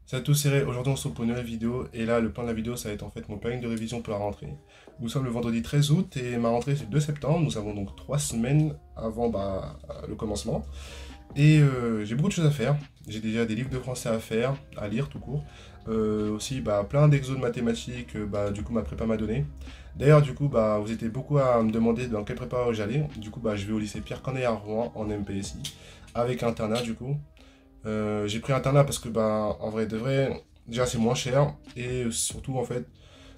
Salut à tous, c'est Ray. Aujourd'hui on se retrouve pour une nouvelle vidéo et là le plan de la vidéo ça va être en fait mon planning de révision pour la rentrée. Nous sommes le vendredi 13 août et ma rentrée c'est le 2 septembre, nous avons donc 3 semaines avant le commencement et j'ai beaucoup de choses à faire. J'ai déjà des livres de français à faire, à lire tout court. Aussi plein d'exos de mathématiques, du coup ma prépa m'a donné. D'ailleurs du coup vous étiez beaucoup à me demander dans quelle prépa j'allais. Du coup je vais au lycée Pierre Corneille à Rouen en MPSI avec internat du coup. J'ai pris internat parce que en vrai de vrai, déjà c'est moins cher et surtout en fait,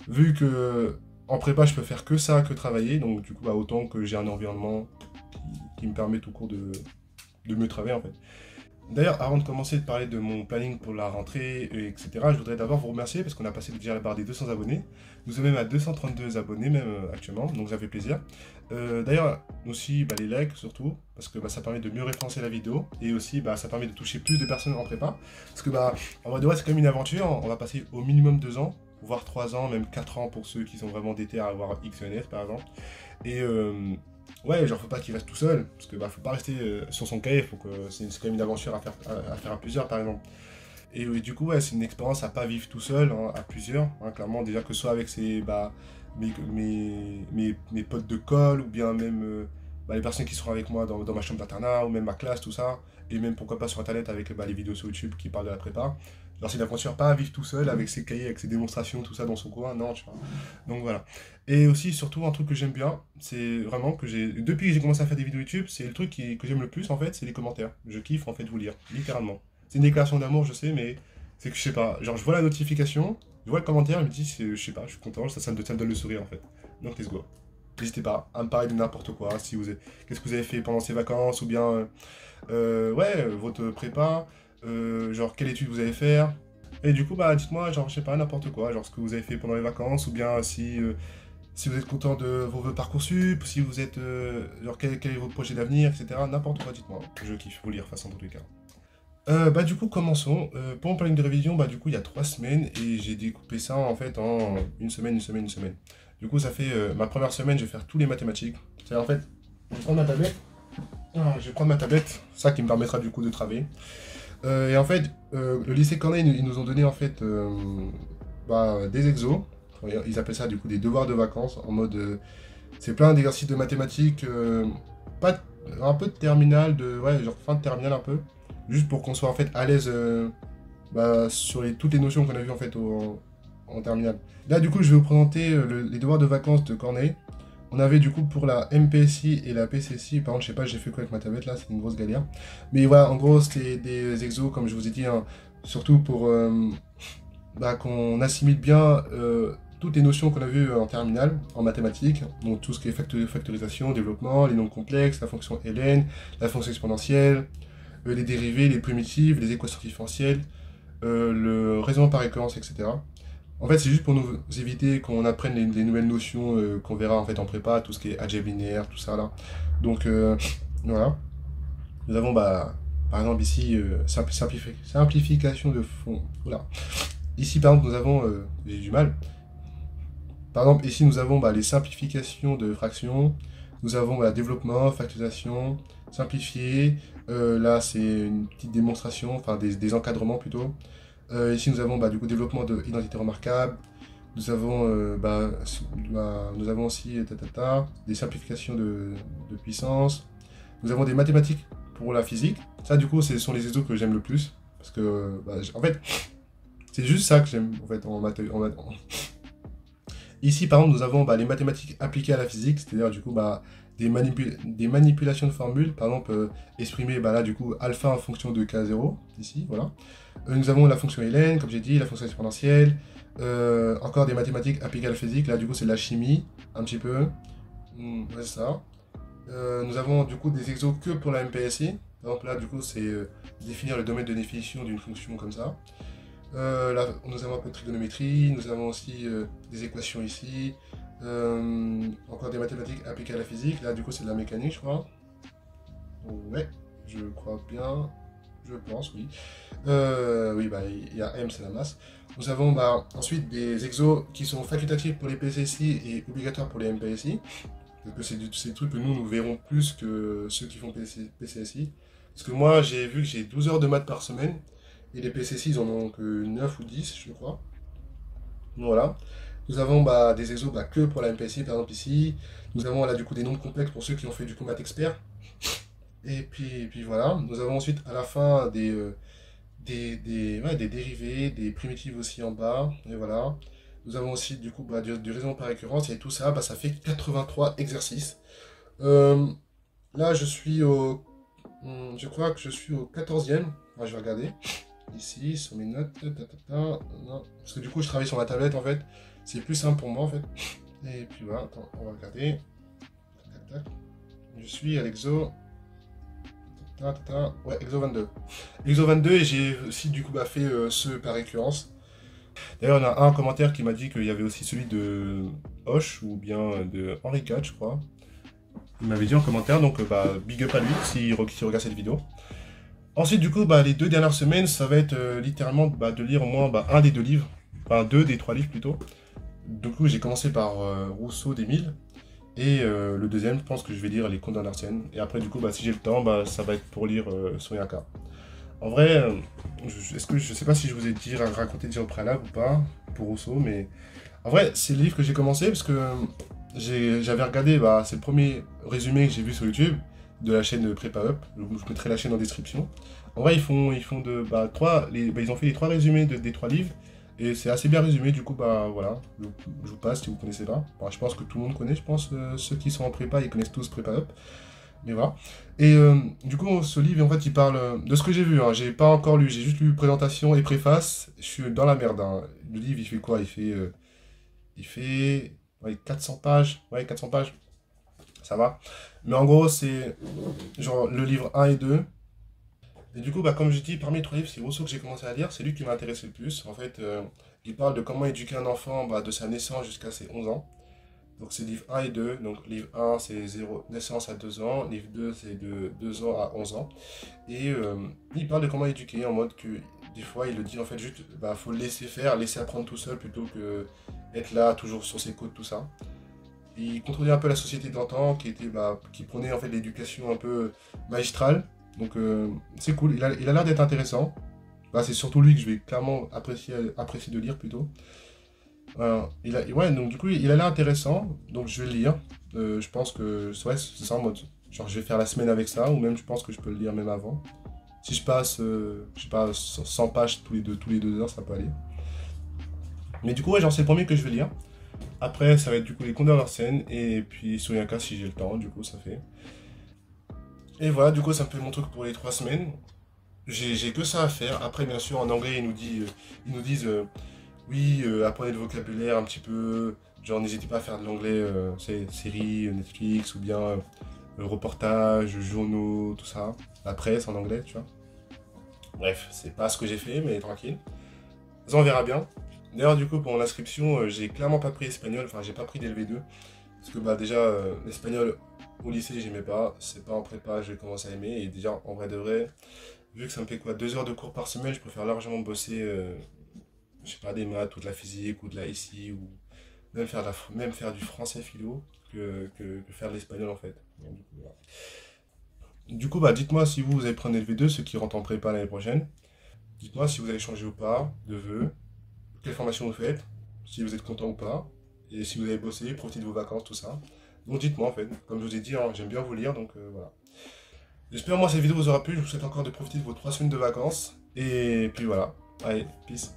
vu que en prépa je peux faire que ça, que travailler, donc du coup autant que j'ai un environnement qui me permet tout court de mieux travailler en fait. D'ailleurs, avant de commencer de parler de mon planning pour la rentrée, etc., je voudrais d'abord vous remercier parce qu'on a passé déjà la barre des 200 abonnés. Nous sommes même à 232 abonnés même actuellement, donc ça fait plaisir. D'ailleurs, aussi les likes surtout, parce que ça permet de mieux référencer la vidéo et aussi ça permet de toucher plus de personnes en prépa. Parce que en vrai de vrai, c'est quand même une aventure, on va passer au minimum 2 ans, voire 3 ans, même 4 ans pour ceux qui sont vraiment déter à avoir XNF par exemple. Et ouais, genre faut pas qu'il reste tout seul, parce que faut pas rester sur son cahier, faut que c'est quand même une aventure à faire à plusieurs par exemple. Et du coup ouais, c'est une expérience à pas vivre tout seul, hein, à plusieurs, hein, clairement déjà que ce soit avec mes potes de colle ou bien même les personnes qui seront avec moi dans ma chambre d'internat ou même ma classe, tout ça, et même pourquoi pas sur internet avec les vidéos sur YouTube qui parlent de la prépa. Genre c'est une aventure pas à vivre tout seul avec ses cahiers, avec ses démonstrations, tout ça dans son coin, non, tu vois. Donc voilà. Et aussi, surtout, un truc que j'aime bien, c'est vraiment que depuis que j'ai commencé à faire des vidéos YouTube, c'est le truc que j'aime le plus en fait, c'est les commentaires. Je kiffe en fait vous lire, littéralement. C'est une déclaration d'amour, je sais, mais c'est que je sais pas. Genre, je vois la notification, je vois le commentaire, je me dis, je sais pas, je suis content, ça me donne le sourire en fait. Donc, let's go. N'hésitez pas à me parler de n'importe quoi, si vous qu'est-ce que vous avez fait pendant ces vacances, ou bien, ouais, votre prépa, genre, quelle étude vous allez faire. Et du coup, dites-moi, genre, je sais pas, n'importe quoi, genre, ce que vous avez fait pendant les vacances, ou bien si vous êtes content de vos Parcoursup, si vous êtes, genre, quel est votre projet d'avenir, etc. N'importe quoi, dites-moi. Je kiffe vous lire, de toute façon, dans tous les cas. Du coup, commençons. Pour mon planning de révision, du coup, il y a 3 semaines et j'ai découpé ça en fait en une semaine, une semaine, une semaine. Du coup, ça fait ma première semaine, je vais faire tous les mathématiques. C'est en fait, je vais prendre ma tablette. Je vais prendre ma tablette, ça qui me permettra du coup de travailler. Et en fait, le lycée Corneille, ils nous ont donné en fait des exos. Ils appellent ça du coup des devoirs de vacances en mode. C'est plein d'exercices de mathématiques, pas, un peu de terminale, ouais, genre fin de terminale un peu. Juste pour qu'on soit en fait à l'aise sur toutes les notions qu'on a vues en fait en terminale. Là du coup je vais vous présenter les devoirs de vacances de Corneille. On avait du coup pour la MPSI et la PCSI, par contre je sais pas j'ai fait quoi avec ma tablette là, c'est une grosse galère. Mais voilà, en gros c'était des exos comme je vous ai dit, hein, surtout pour qu'on assimile bien toutes les notions qu'on a vues en terminale, en mathématiques, donc tout ce qui est factorisation, développement, les nombres complexes, la fonction ln, la fonction exponentielle, les dérivées, les primitives, les équations différentielles, le raisonnement par récurrence, etc. En fait, c'est juste pour nous éviter qu'on apprenne les nouvelles notions qu'on verra en fait en prépa, tout ce qui est algèbre linéaire, tout ça là. Donc voilà. Nous avons par exemple ici simplification de fond. Voilà. Ici par exemple nous avons, j'ai du mal. Par exemple ici nous avons les simplifications de fractions. Nous avons développement, factorisation, simplifié. Là c'est une petite démonstration, enfin des encadrements plutôt. Ici nous avons du coup développement de identité remarquable. Nous avons, nous avons aussi des simplifications de puissance. Nous avons des mathématiques pour la physique. Ça du coup ce sont les exos que j'aime le plus. Parce que en fait c'est juste ça que j'aime en fait Ici par exemple nous avons les mathématiques appliquées à la physique, c'est-à-dire du coup des manipulations de formules, par exemple exprimer là du coup alpha en fonction de k0, ici, voilà. Nous avons la fonction ln, comme j'ai dit, la fonction exponentielle, encore des mathématiques appliquées à la physique, là du coup c'est de la chimie, un petit peu, ouais, c'est ça. Nous avons du coup des exos que pour la MPSI, par exemple là du coup c'est définir le domaine de définition d'une fonction comme ça. Là, nous avons un peu de trigonométrie, nous avons aussi des équations ici, encore des mathématiques appliquées à la physique. Là, du coup, c'est de la mécanique, je crois. Ouais, je crois bien, je pense, oui. Oui, il y a M, c'est la masse. Nous avons ensuite des exos qui sont facultatifs pour les PCSI et obligatoires pour les MPSI. Donc, c'est des trucs que nous verrons plus que ceux qui font PCSI. Parce que moi, j'ai vu que j'ai 12 heures de maths par semaine. Et les PCC, ils en ont que 9 ou 10, je crois. Voilà. Nous avons des exos que pour la MPSI, par exemple ici. Nous avons là du coup des nombres complexes pour ceux qui ont fait du combat expert. Et puis voilà. Nous avons ensuite à la fin des dérivés, des primitives aussi en bas. Et voilà. Nous avons aussi du coup du raisonnement par récurrence. Et tout ça, ça fait 83 exercices. Euh, Là, je crois que je suis au 14e. Moi, je vais regarder. Ici, sur mes notes. Non. Parce que du coup, je travaille sur ma tablette en fait. C'est plus simple pour moi en fait. Et puis voilà, attends, on va regarder. Tac, tac. Je suis à l'exo. Ouais, exo 22. Exo 22, et j'ai aussi du coup fait ceux par récurrence. D'ailleurs, il y en a un commentaire qui m'a dit qu'il y avait aussi celui de Hoche ou bien de Henri IV, je crois. Il m'avait dit en commentaire, donc big up à lui s'il regarde cette vidéo. Ensuite, du coup, les 2 dernières semaines, ça va être littéralement de lire au moins un des 2 livres. Enfin, 2 des 3 livres plutôt. Du coup, j'ai commencé par Rousseau d'Émile. Et le deuxième, je pense que je vais lire Les Contes d'Andersen. Et après, du coup, si j'ai le temps, ça va être pour lire Soyinka. En vrai, je sais pas si je vous ai raconté déjà au préalable ou pas, pour Rousseau, mais en vrai, c'est le livre que j'ai commencé parce que j'avais regardé, c'est le premier résumé que j'ai vu sur YouTube de la chaîne Prépa Up. Je mettrai la chaîne en description. En vrai, ils ont fait les 3 résumés des 3 livres. Et c'est assez bien résumé, du coup, voilà, je vous passe si vous connaissez pas. Je pense que tout le monde connaît, je pense, ceux qui sont en prépa, ils connaissent tous Prépa Up. Mais voilà. Et du coup, ce livre, en fait, il parle de ce que j'ai vu. Hein. J'ai pas encore lu, j'ai juste lu présentation et préface. Je suis dans la merde. Hein. Le livre, il fait quoi? Il fait ouais, 400 pages. Ouais, 400 pages. Ça va. Mais en gros, c'est genre le livre 1 et 2. Et du coup, comme je dis, parmi les 3 livres, c'est Rousseau que j'ai commencé à lire. C'est lui qui m'a intéressé le plus. En fait, il parle de comment éduquer un enfant de sa naissance jusqu'à ses 11 ans. Donc c'est livre 1 et 2. Donc livre 1, c'est naissance à 2 ans. Livre 2, c'est de 2 ans à 11 ans. Et il parle de comment éduquer en mode que des fois, il le dit en fait juste, faut le laisser faire, laisser apprendre tout seul plutôt que être là, toujours sur ses côtes, tout ça. Et il contrôlait un peu la société d'antan qui prônait en fait l'éducation un peu magistrale. Donc c'est cool, il a l'air d'être intéressant. C'est surtout lui que je vais clairement apprécier de lire plutôt. Ouais, donc du coup, il a l'air intéressant, donc je vais le lire. Je pense que ouais, c'est ça en mode. Genre, je vais faire la semaine avec ça, ou même je pense que je peux le lire même avant. Si je passe, je sais pas, 100 pages tous les 2 heures, ça peut aller. Mais du coup, ouais, genre, c'est le premier que je vais lire. Après, ça va être du coup les Contes d'Arsène, et puis Soyinka si j'ai le temps, du coup, ça fait. Et voilà, du coup, ça me fait mon truc pour les 3 semaines. J'ai que ça à faire. Après, bien sûr, en anglais, ils nous disent oui, apprenez le vocabulaire un petit peu. Genre, n'hésitez pas à faire de l'anglais, séries, Netflix, ou bien reportages, journaux, tout ça. La presse en anglais, tu vois. Bref, c'est pas ce que j'ai fait, mais tranquille. Ça, on verra bien. D'ailleurs, du coup, pour mon inscription, j'ai clairement pas pris espagnol. Enfin, j'ai pas pris d'LV2. Parce que déjà, l'espagnol au lycée, j'aimais pas. C'est pas en prépa, je commence à aimer. Et déjà, en vrai de vrai, vu que ça me fait 2 heures de cours par semaine, je préfère largement bosser, je sais pas, des maths ou de la physique ou de la SI ou même faire du français philo que faire de l'espagnol en fait. Donc, du coup, voilà. Du coup, dites-moi si vous allez prendre LV2, ceux qui rentrent en prépa l'année prochaine. Dites-moi si vous allez changer ou pas de vœux, quelle formation vous faites, si vous êtes content ou pas, et si vous avez bossé, profitez de vos vacances, tout ça. Donc dites-moi en fait, comme je vous ai dit, hein, j'aime bien vous lire, donc voilà. J'espère moi cette vidéo vous aura plu, je vous souhaite encore de profiter de vos 3 semaines de vacances, et puis voilà, allez, peace.